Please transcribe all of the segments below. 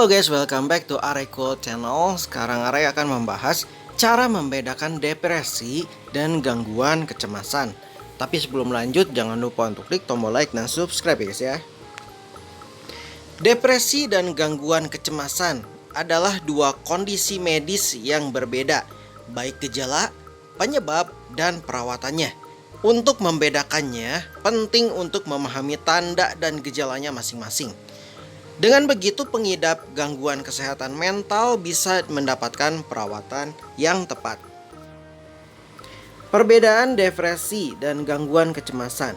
Halo guys, welcome back to Areko Channel. Sekarang Are akan membahas cara membedakan depresi dan gangguan kecemasan. Tapi sebelum lanjut, jangan lupa untuk klik tombol like dan subscribe ya guys ya. Depresi dan gangguan kecemasan adalah dua kondisi medis yang berbeda, baik gejala, penyebab, dan perawatannya. Untuk membedakannya, penting untuk memahami tanda dan gejalanya masing-masing. Dengan begitu, pengidap gangguan kesehatan mental bisa mendapatkan perawatan yang tepat. Perbedaan depresi dan gangguan kecemasan.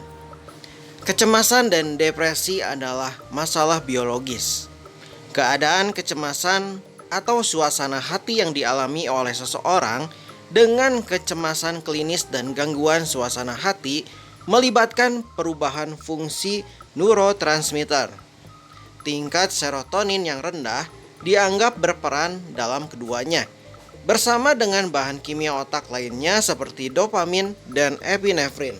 Kecemasan dan depresi adalah masalah biologis. Keadaan kecemasan atau suasana hati yang dialami oleh seseorang dengan kecemasan klinis dan gangguan suasana hati melibatkan perubahan fungsi neurotransmitter. Tingkat serotonin yang rendah dianggap berperan dalam keduanya, bersama dengan bahan kimia otak lainnya seperti dopamin dan epinefrin.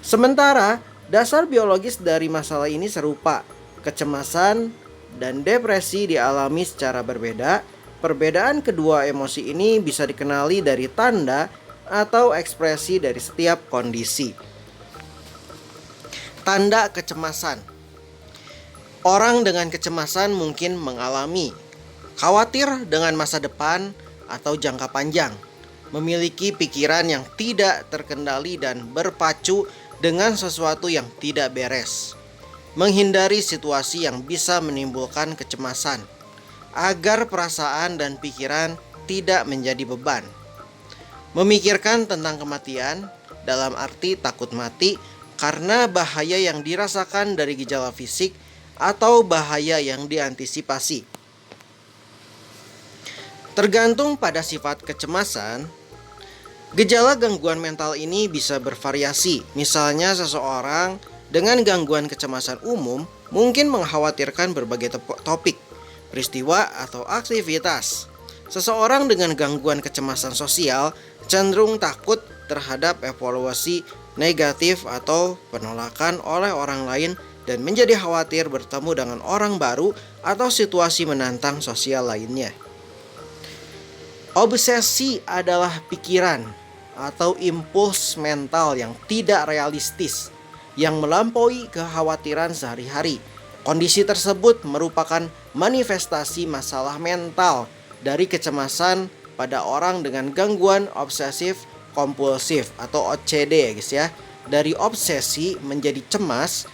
Sementara, dasar biologis dari masalah ini serupa. Kecemasan dan depresi dialami secara berbeda. Perbedaan kedua emosi ini bisa dikenali dari tanda atau ekspresi dari setiap kondisi. Tanda kecemasan. Orang dengan kecemasan mungkin mengalami khawatir dengan masa depan atau jangka panjang, memiliki pikiran yang tidak terkendali dan berpacu dengan sesuatu yang tidak beres, menghindari situasi yang bisa menimbulkan kecemasan, agar perasaan dan pikiran tidak menjadi beban, memikirkan tentang kematian dalam arti takut mati karena bahaya yang dirasakan dari gejala fisik atau bahaya yang diantisipasi. Tergantung pada sifat kecemasan, gejala gangguan mental ini bisa bervariasi. Misalnya seseorang dengan gangguan kecemasan umum mungkin mengkhawatirkan berbagai topik, peristiwa, atau aktivitas. Seseorang dengan gangguan kecemasan sosial cenderung takut terhadap evaluasi negatif atau penolakan oleh orang lain dan menjadi khawatir bertemu dengan orang baru atau situasi menantang sosial lainnya. Obsesi adalah pikiran atau impuls mental yang tidak realistis yang melampaui kekhawatiran sehari-hari. Kondisi tersebut merupakan manifestasi masalah mental dari kecemasan pada orang dengan gangguan obsesif kompulsif atau OCD ya guys ya. Dari obsesi menjadi cemas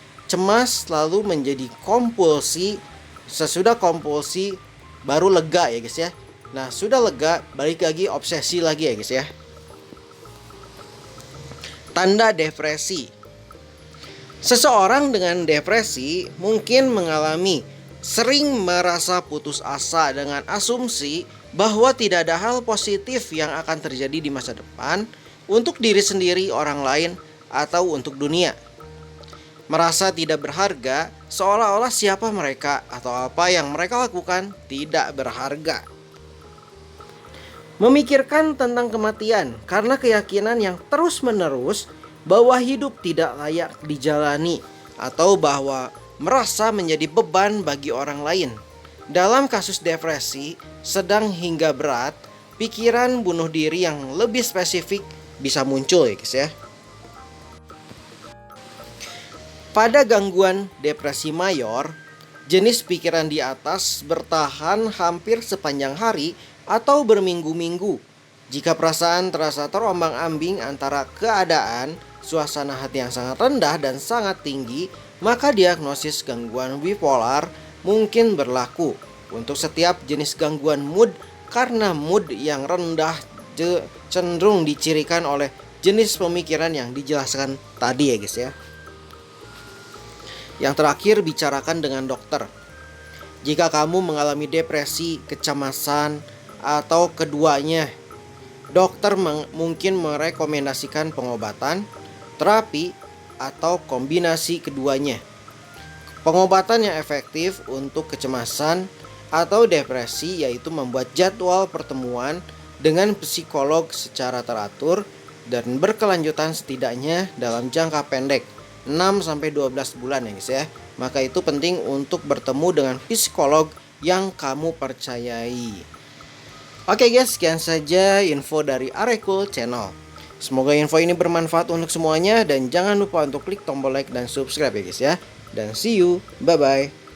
lalu menjadi kompulsi, sesudah kompulsi baru lega ya guys ya. Nah, sudah lega balik lagi obsesi lagi ya guys ya. Tanda depresi. Seseorang dengan depresi mungkin mengalami sering merasa putus asa dengan asumsi bahwa tidak ada hal positif yang akan terjadi di masa depan untuk diri sendiri, orang lain, atau untuk dunia. Merasa tidak berharga, seolah-olah siapa mereka atau apa yang mereka lakukan tidak berharga. Memikirkan tentang kematian karena keyakinan yang terus-menerus bahwa hidup tidak layak dijalani atau bahwa merasa menjadi beban bagi orang lain. Dalam kasus depresi sedang hingga berat, pikiran bunuh diri yang lebih spesifik bisa muncul ya guys ya. Pada gangguan depresi mayor, jenis pikiran di atas bertahan hampir sepanjang hari atau berminggu-minggu. Jika perasaan terasa terombang-ambing antara keadaan, suasana hati yang sangat rendah dan sangat tinggi, maka diagnosis gangguan bipolar mungkin berlaku untuk setiap jenis gangguan mood karena mood yang rendah cenderung dicirikan oleh jenis pemikiran yang dijelaskan tadi ya guys ya. Yang terakhir, bicarakan dengan dokter. Jika kamu mengalami depresi, kecemasan, atau keduanya, dokter mungkin merekomendasikan pengobatan, terapi, atau kombinasi keduanya. Pengobatan yang efektif untuk kecemasan atau depresi yaitu membuat jadwal pertemuan dengan psikolog secara teratur dan berkelanjutan setidaknya dalam jangka pendek. 6-12 bulan ya guys ya. Maka itu penting untuk bertemu dengan psikolog yang kamu percayai. Oke guys, sekian saja info dari Arekul Channel. Semoga info ini bermanfaat untuk semuanya dan jangan lupa untuk klik tombol like dan subscribe ya guys ya. Dan see you, bye bye.